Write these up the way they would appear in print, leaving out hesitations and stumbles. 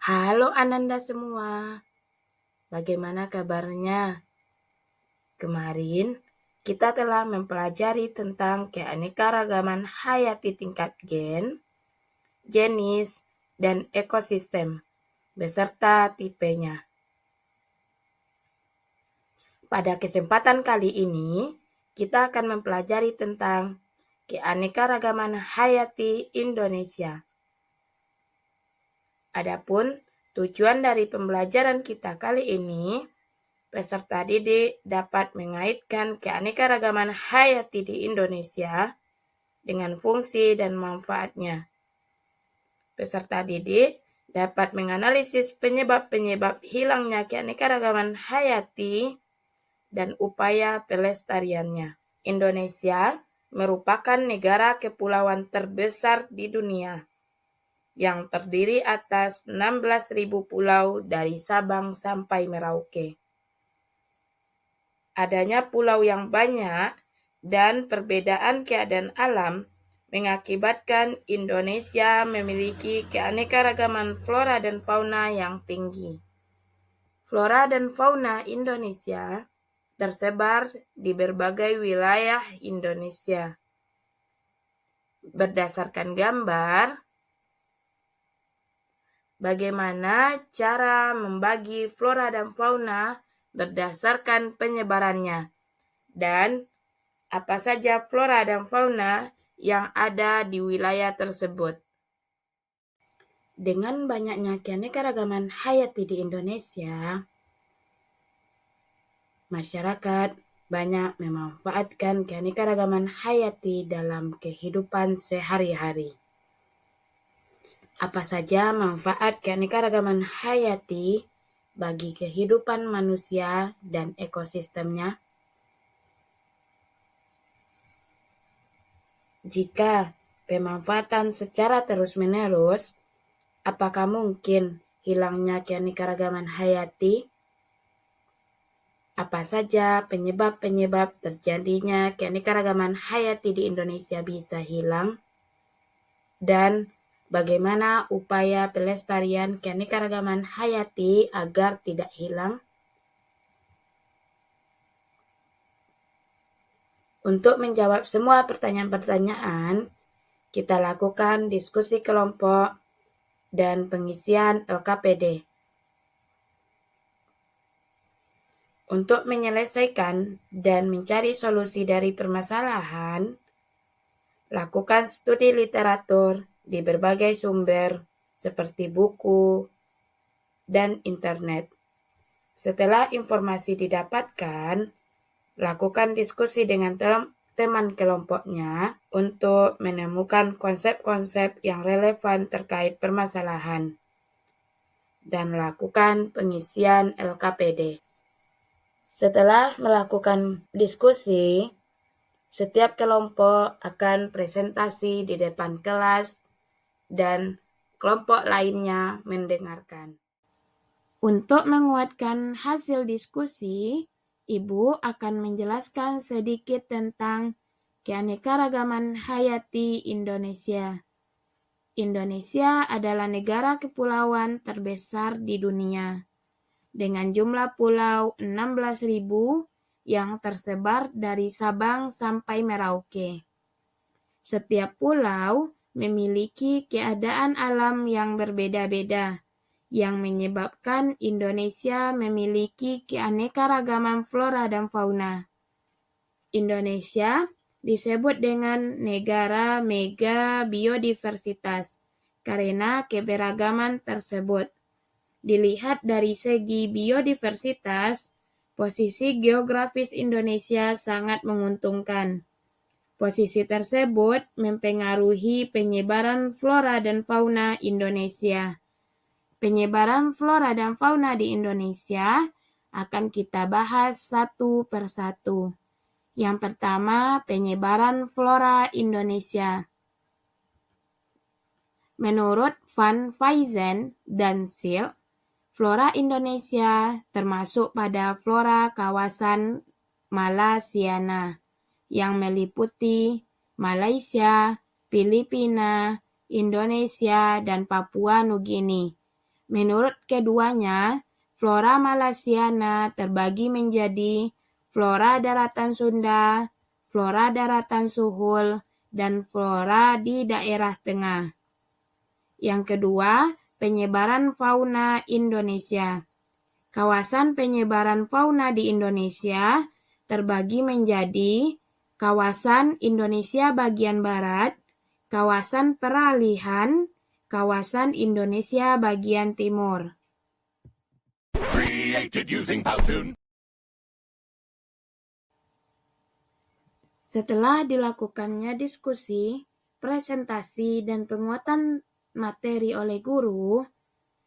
Halo Ananda semua, bagaimana kabarnya? Kemarin kita telah mempelajari tentang keanekaragaman hayati tingkat gen, jenis, dan ekosistem, beserta tipenya. Pada kesempatan kali ini, kita akan mempelajari tentang keanekaragaman hayati Indonesia. Adapun tujuan dari pembelajaran kita kali ini, peserta didik dapat mengaitkan keanekaragaman hayati di Indonesia dengan fungsi dan manfaatnya. Peserta didik dapat menganalisis penyebab-penyebab hilangnya keanekaragaman hayati dan upaya pelestariannya. Indonesia merupakan negara kepulauan terbesar di dunia yang terdiri atas 16.000 pulau dari Sabang sampai Merauke. Adanya pulau yang banyak dan perbedaan keadaan alam mengakibatkan Indonesia memiliki keanekaragaman flora dan fauna yang tinggi. Flora dan fauna Indonesia tersebar di berbagai wilayah Indonesia. Berdasarkan gambar, bagaimana cara membagi flora dan fauna berdasarkan penyebarannya, dan apa saja flora dan fauna yang ada di wilayah tersebut. Dengan banyaknya keanekaragaman hayati di Indonesia, masyarakat banyak memanfaatkan keanekaragaman hayati dalam kehidupan sehari-hari. Apa saja manfaat keanekaragaman hayati bagi kehidupan manusia dan ekosistemnya? Jika pemanfaatan secara terus-menerus, apakah mungkin hilangnya keanekaragaman hayati? Apa saja penyebab-penyebab terjadinya keanekaragaman hayati di Indonesia bisa hilang? Dan bagaimana upaya pelestarian keanekaragaman hayati agar tidak hilang? Untuk menjawab semua pertanyaan-pertanyaan, kita lakukan diskusi kelompok dan pengisian LKPD. Untuk menyelesaikan dan mencari solusi dari permasalahan, lakukan studi literatur di berbagai sumber seperti buku dan internet. Setelah informasi didapatkan, lakukan diskusi dengan teman kelompoknya untuk menemukan konsep-konsep yang relevan terkait permasalahan dan lakukan pengisian LKPD. Setelah melakukan diskusi, setiap kelompok akan presentasi di depan kelas dan kelompok lainnya mendengarkan. Untuk menguatkan hasil diskusi, Ibu akan menjelaskan sedikit tentang keanekaragaman hayati Indonesia. Indonesia adalah negara kepulauan terbesar di dunia, dengan jumlah pulau 16.000 yang tersebar dari Sabang sampai Merauke. Setiap pulau memiliki keadaan alam yang berbeda-beda, yang menyebabkan Indonesia memiliki keanekaragaman flora dan fauna. Indonesia disebut dengan negara mega biodiversitas karena keberagaman tersebut. Dilihat dari segi biodiversitas, posisi geografis Indonesia sangat menguntungkan. Posisi tersebut mempengaruhi penyebaran flora dan fauna Indonesia. Penyebaran flora dan fauna di Indonesia akan kita bahas satu persatu. Yang pertama, penyebaran flora Indonesia. Menurut Van Wijzen dan Silk, flora Indonesia termasuk pada flora kawasan Malasiana yang meliputi Malaysia, Filipina, Indonesia, dan Papua Nugini. Menurut keduanya, flora malaysiana terbagi menjadi flora daratan Sunda, flora daratan Suhul, dan flora di daerah tengah. Yang kedua, penyebaran fauna Indonesia. Kawasan penyebaran fauna di Indonesia terbagi menjadi kawasan Indonesia bagian barat, kawasan peralihan, kawasan Indonesia bagian timur. Created using Powtoon. Setelah dilakukannya diskusi, presentasi, dan penguatan materi oleh guru,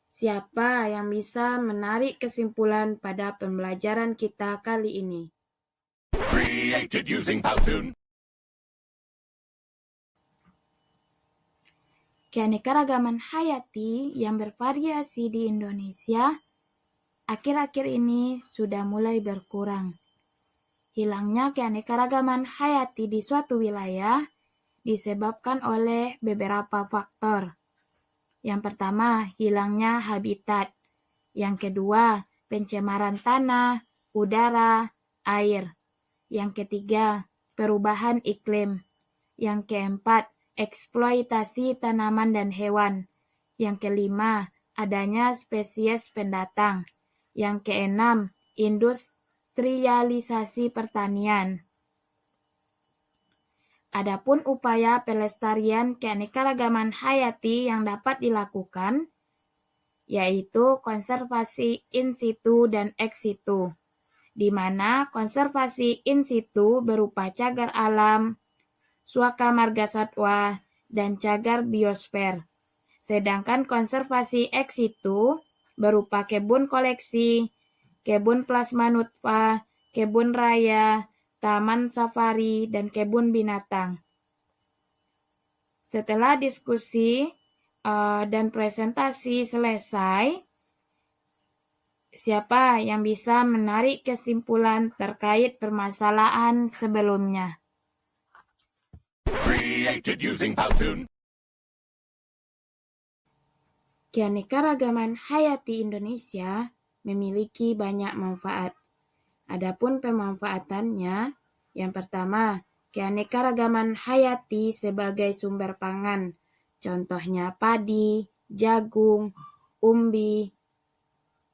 siapa yang bisa menarik kesimpulan pada pembelajaran kita kali ini? Created using Powtoon. Keanekaragaman hayati yang bervariasi di Indonesia akhir-akhir ini sudah mulai berkurang. Hilangnya keanekaragaman hayati di suatu wilayah disebabkan oleh beberapa faktor. Yang pertama, hilangnya habitat. Yang kedua, pencemaran tanah, udara, air. Yang ketiga, perubahan iklim. Yang keempat, eksploitasi tanaman dan hewan. Yang kelima, adanya spesies pendatang. Yang keenam, industrialisasi pertanian. Adapun upaya pelestarian keanekaragaman hayati yang dapat dilakukan, yaitu konservasi in situ dan ex situ, di mana konservasi in situ berupa cagar alam, suaka marga satwa, dan cagar biosfer. Sedangkan konservasi ex situ berupa kebun koleksi, kebun plasma nutfah, kebun raya, taman safari, dan kebun binatang. Setelah diskusi dan presentasi selesai, siapa yang bisa menarik kesimpulan terkait permasalahan sebelumnya? Created using Powtoon. Keanekaragaman hayati Indonesia memiliki banyak manfaat. Adapun pemanfaatannya, yang pertama, keanekaragaman hayati sebagai sumber pangan. Contohnya padi, jagung, umbi,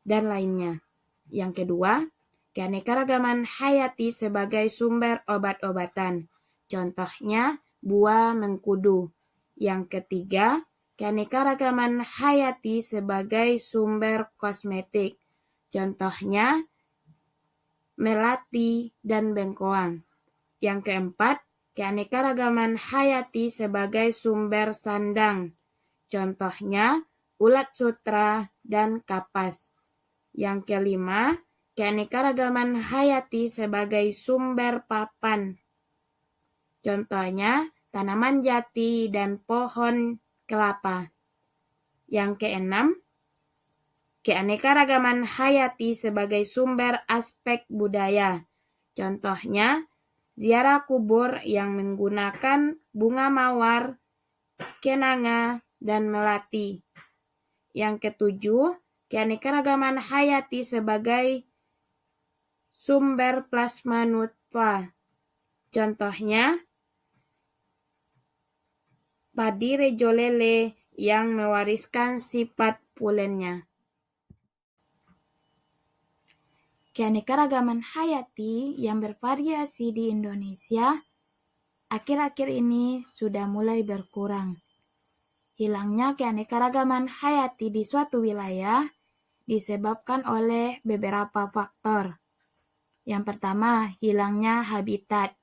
dan lainnya. Yang kedua, keanekaragaman hayati sebagai sumber obat-obatan. Contohnya buah mengkudu. Yang ketiga, keanekaragaman hayati sebagai sumber kosmetik. Contohnya melati dan bengkoang. Yang keempat, keanekaragaman hayati sebagai sumber sandang. Contohnya ulat sutra dan kapas. Yang kelima, keanekaragaman hayati sebagai sumber papan. Contohnya tanaman jati dan pohon kelapa. Yang keenam, keanekaragaman hayati sebagai sumber aspek budaya. Contohnya ziarah kubur yang menggunakan bunga mawar, kenanga, dan melati. Yang ketujuh, keanekaragaman hayati sebagai sumber plasma nutfah. Contohnya padi rejolele yang mewariskan sifat pulennya. Keanekaragaman hayati yang bervariasi di Indonesia akhir-akhir ini sudah mulai berkurang. Hilangnya keanekaragaman hayati di suatu wilayah disebabkan oleh beberapa faktor. Yang pertama, hilangnya habitat.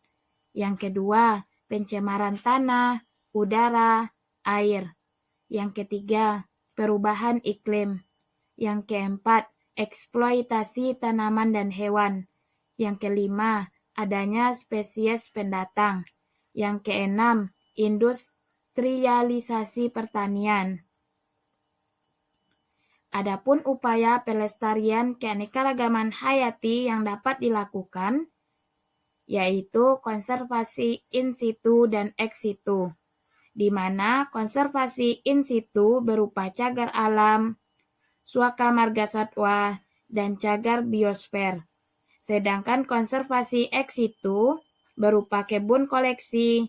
Yang kedua, pencemaran tanah, udara, air. Yang ketiga, perubahan iklim. Yang keempat, eksploitasi tanaman dan hewan. Yang kelima, adanya spesies pendatang. Yang keenam, industrialisasi pertanian. Adapun upaya pelestarian keanekaragaman hayati yang dapat dilakukan, yaitu konservasi in situ dan ex situ, di mana konservasi in situ berupa cagar alam, Suaka Marga Satwa, dan cagar biosfer. Sedangkan konservasi ex situ berupa kebun koleksi,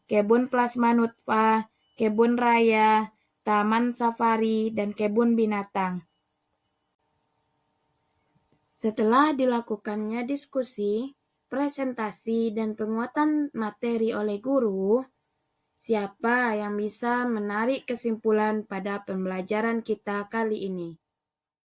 kebun plasma nutfah, kebun raya, taman safari, dan kebun binatang. Setelah dilakukannya diskusi, presentasi, dan penguatan materi oleh guru, siapa yang bisa menarik kesimpulan pada pembelajaran kita kali ini?